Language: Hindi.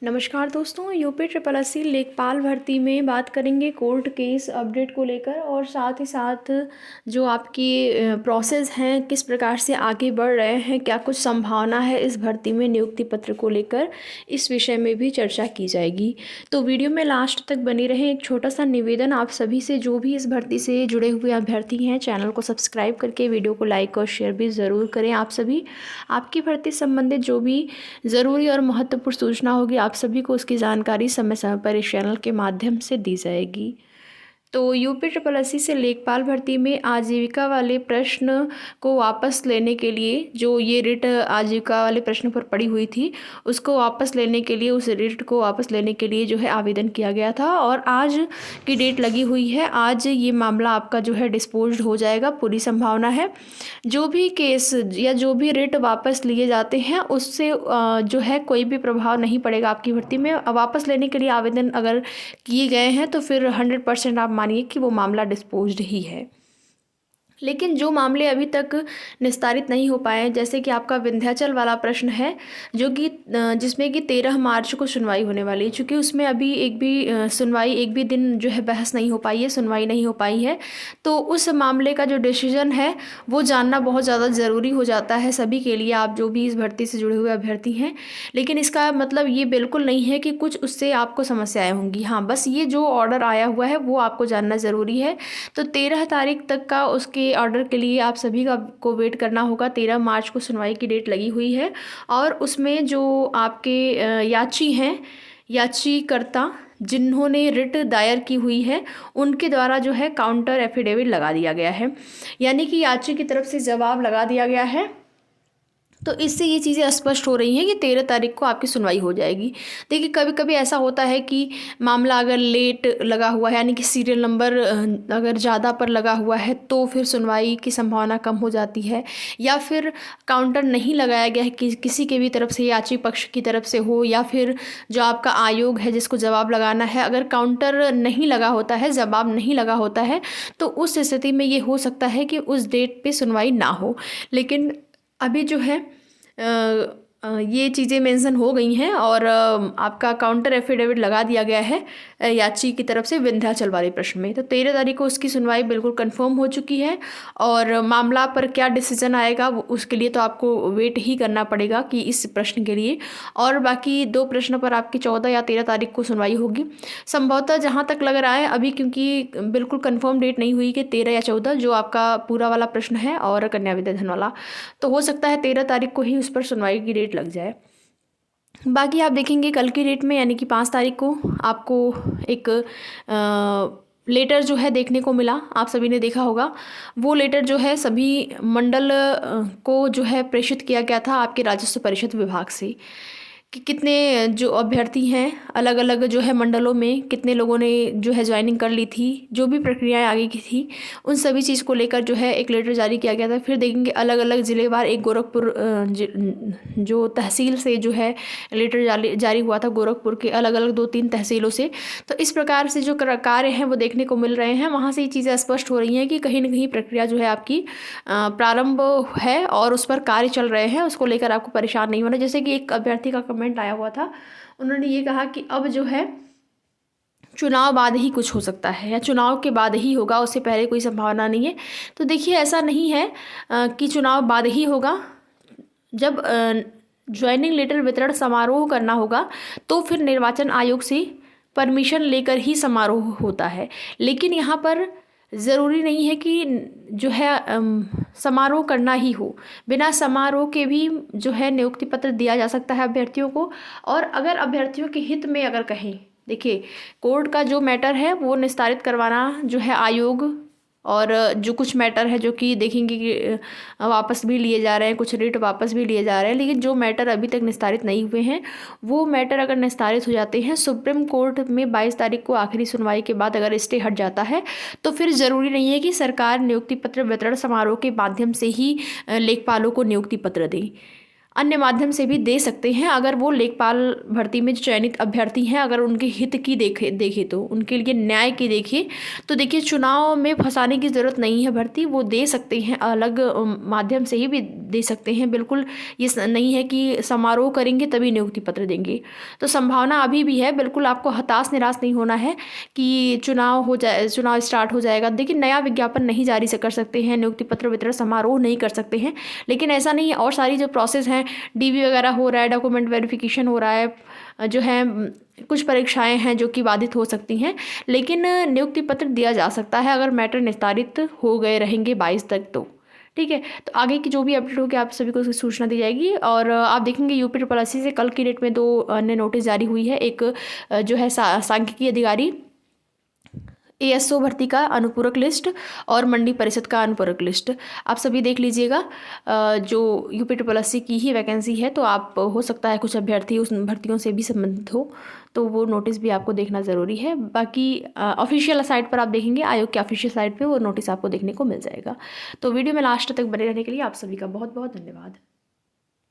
नमस्कार दोस्तों, यूपी ट्रिपल एससी लेखपाल भर्ती में बात करेंगे कोर्ट केस अपडेट को लेकर और साथ ही साथ जो आपकी प्रोसेस हैं किस प्रकार से आगे बढ़ रहे हैं, क्या कुछ संभावना है इस भर्ती में नियुक्ति पत्र को लेकर, इस विषय में भी चर्चा की जाएगी। तो वीडियो में लास्ट तक बने रहें। एक छोटा सा निवेदन आप सभी से, जो भी इस भर्ती से जुड़े हुए अभ्यर्थी हैं, चैनल को सब्सक्राइब करके वीडियो को लाइक और शेयर भी ज़रूर करें। आप सभी आपकी भर्ती संबंधित जो भी ज़रूरी और महत्वपूर्ण सूचना होगी, आप सभी को उसकी जानकारी समय समय पर इस चैनल के माध्यम से दी जाएगी। तो यूपी ट्रिपल एससी से लेखपाल भर्ती में आजीविका वाले प्रश्न को वापस लेने के लिए, जो ये रिट आजीविका वाले प्रश्न पर पड़ी हुई थी, उसको वापस लेने के लिए, उस रिट को वापस लेने के लिए जो है आवेदन किया गया था और आज की डेट लगी हुई है। आज ये मामला आपका जो है डिस्पोज्ड हो जाएगा, पूरी संभावना है। जो भी केस या जो भी रिट वापस लिए जाते हैं उससे जो है कोई भी प्रभाव नहीं पड़ेगा आपकी भर्ती में। वापस लेने के लिए आवेदन अगर किए गए हैं तो फिर 100% आप मानिए कि वो मामला डिस्पोज्ड ही है। लेकिन जो मामले अभी तक निस्तारित नहीं हो पाए हैं, जैसे कि आपका विंध्याचल वाला प्रश्न है, जो कि जिसमें कि 13 मार्च को सुनवाई होने वाली है, चूँकि उसमें अभी एक भी सुनवाई, एक भी दिन जो है बहस नहीं हो पाई है, सुनवाई नहीं हो पाई है, तो उस मामले का जो डिसीजन है वो जानना बहुत ज़्यादा ज़रूरी हो जाता है सभी के लिए, आप जो भी इस भर्ती से जुड़े हुए अभ्यर्थी हैं। लेकिन इसका मतलब ये बिल्कुल नहीं है कि कुछ उससे आपको समस्याएँ होंगी। हाँ, बस ये जो ऑर्डर आया हुआ है वो आपको जानना ज़रूरी है। तो 13 तारीख तक का उसके ऑर्डर के लिए आप सभी का को वेट करना होगा। 13 मार्च को सुनवाई की डेट लगी हुई है और उसमें जो आपके याची हैं, याचिकर्ता जिन्होंने रिट दायर की हुई है, उनके द्वारा जो है काउंटर एफिडेविट लगा दिया गया है, यानी कि याची की तरफ से जवाब लगा दिया गया है। तो इससे ये चीज़ें स्पष्ट हो रही हैं कि 13 तारीख को आपकी सुनवाई हो जाएगी। देखिए, कभी कभी ऐसा होता है कि मामला अगर लेट लगा हुआ है, यानी कि सीरियल नंबर अगर ज़्यादा पर लगा हुआ है, तो फिर सुनवाई की संभावना कम हो जाती है, या फिर काउंटर नहीं लगाया गया है कि किसी के भी तरफ से, याची पक्ष की तरफ से हो, या फिर जो आपका आयोग है जिसको जवाब लगाना है, अगर काउंटर नहीं लगा होता है, जवाब नहीं लगा होता है, तो उस स्थिति में ये हो सकता है कि उस डेट पे सुनवाई ना हो। लेकिन अभी जो है ये चीज़ें मेंशन हो गई हैं और आपका काउंटर एफिडेविट लगा दिया गया है याची की तरफ से विंध्याचल वाले प्रश्न में। तो 13 तारीख को उसकी सुनवाई बिल्कुल कंफर्म हो चुकी है और मामला पर क्या डिसीजन आएगा उसके लिए तो आपको वेट ही करना पड़ेगा कि इस प्रश्न के लिए, और बाकी 2 प्रश्नों पर आपकी 14 या 13 तारीख को सुनवाई होगी संभवतः, जहाँ तक लग रहा है अभी, क्योंकि बिल्कुल कंफर्म डेट नहीं हुई कि 13 या 14 जो आपका पूरा वाला प्रश्न है और कन्या विद्याधन वाला, तो हो सकता है 13 तारीख को ही उस पर सुनवाई की डेट लग जाए। बाकी आप देखेंगे कल की डेट में, यानी कि 5 तारीख को आपको एक लेटर जो है देखने को मिला, आप सभी ने देखा होगा। वो लेटर जो है सभी मंडल को जो है प्रेषित किया गया था आपके राजस्व परिषद विभाग से, कि कितने जो अभ्यर्थी हैं अलग अलग जो है मंडलों में, कितने लोगों ने जो है ज्वाइनिंग कर ली थी, जो भी प्रक्रियाएं आगे की थी, उन सभी चीज़ को लेकर जो है एक लेटर जारी किया गया था। फिर देखेंगे अलग अलग ज़िलेवार, एक गोरखपुर जो तहसील से जो है लेटर जारी हुआ था, गोरखपुर के अलग अलग 2-3 तहसीलों से। तो इस प्रकार से जो कार्य हैं वो देखने को मिल रहे हैं, वहाँ से ये चीज़ें स्पष्ट हो रही हैं कि कहीं ना कहीं प्रक्रिया जो है आपकी प्रारंभ है और उस पर कार्य चल रहे हैं, उसको लेकर आपको परेशान नहीं होना। जैसे कि एक अभ्यर्थी का कमेंट आया हुआ था, उन्होंने ये कहा कि अब जो है चुनाव बाद ही कुछ हो सकता है, या चुनाव के बाद ही होगा, उससे पहले कोई संभावना नहीं है। तो देखिए, ऐसा नहीं है कि चुनाव बाद ही होगा। जब ज्वाइनिंग लेटर वितरण समारोह करना होगा तो फिर निर्वाचन आयोग से परमिशन लेकर ही समारोह होता है। लेकिन यहाँ पर ज़रूरी नहीं है कि जो है समारोह करना ही हो, बिना समारोह के भी जो है नियुक्ति पत्र दिया जा सकता है अभ्यर्थियों को। और अगर अभ्यर्थियों के हित में अगर कहें, देखिए, कोर्ट का जो मैटर है वो निस्तारित करवाना जो है आयोग, और जो कुछ मैटर है जो कि देखेंगे कि वापस भी लिए जा रहे हैं, कुछ रिट वापस भी लिए जा रहे हैं, लेकिन जो मैटर अभी तक निस्तारित नहीं हुए हैं वो मैटर अगर निस्तारित हो जाते हैं, सुप्रीम कोर्ट में 22 तारीख को आखिरी सुनवाई के बाद अगर स्टे हट जाता है, तो फिर ज़रूरी नहीं है कि सरकार नियुक्ति पत्र वितरण समारोह के माध्यम से ही लेखपालों को नियुक्ति पत्र दे। अन्य माध्यम से भी दे सकते हैं। अगर वो लेखपाल भर्ती में जो चयनित अभ्यर्थी हैं, अगर उनके हित की देखे तो उनके लिए न्याय की देखें तो देखिए, चुनाव में फंसाने की ज़रूरत नहीं है। भर्ती वो दे सकते हैं, अलग माध्यम से ही भी दे सकते हैं। बिल्कुल ये नहीं है कि समारोह करेंगे तभी नियुक्ति पत्र देंगे। तो संभावना अभी भी है, बिल्कुल आपको हताश निराश नहीं होना है कि चुनाव स्टार्ट हो जाएगा। देखिए, नया विज्ञापन नहीं जारी से कर सकते हैं, नियुक्ति पत्र वितरण समारोह नहीं कर सकते हैं, लेकिन ऐसा नहीं है, और सारी जो प्रोसेस हैं, डीवी वगैरह हो रहा है, डॉक्यूमेंट वेरिफिकेशन हो रहा है, जो है कुछ परीक्षाएं हैं जो कि बाधित हो सकती हैं, लेकिन नियुक्ति पत्र दिया जा सकता है अगर मैटर निस्तारित हो गए रहेंगे 22 तक तो। ठीक है, तो आगे की जो भी अपडेट होगी आप सभी को उसकी सूचना दी जाएगी। और आप देखेंगे यूपी ट्रिपल एससी से कल की डेट में 2 अन्य नोटिस जारी हुई है। एक जो है सांख्यिकी अधिकारी एएसओ भर्ती का अनुपूरक लिस्ट और मंडी परिषद का अनुपूरक लिस्ट आप सभी देख लीजिएगा। जो यूपी ट्रिपल एससी की ही वैकेंसी है, तो आप हो सकता है कुछ अभ्यर्थी उस भर्तियों से भी संबंधित हो, तो वो नोटिस भी आपको देखना ज़रूरी है। बाकी ऑफिशियल साइट पर आप देखेंगे, आयोग के ऑफिशियल साइट पे वो नोटिस आपको देखने को मिल जाएगा। तो वीडियो में लास्ट तक बने रहने के लिए आप सभी का बहुत बहुत धन्यवाद।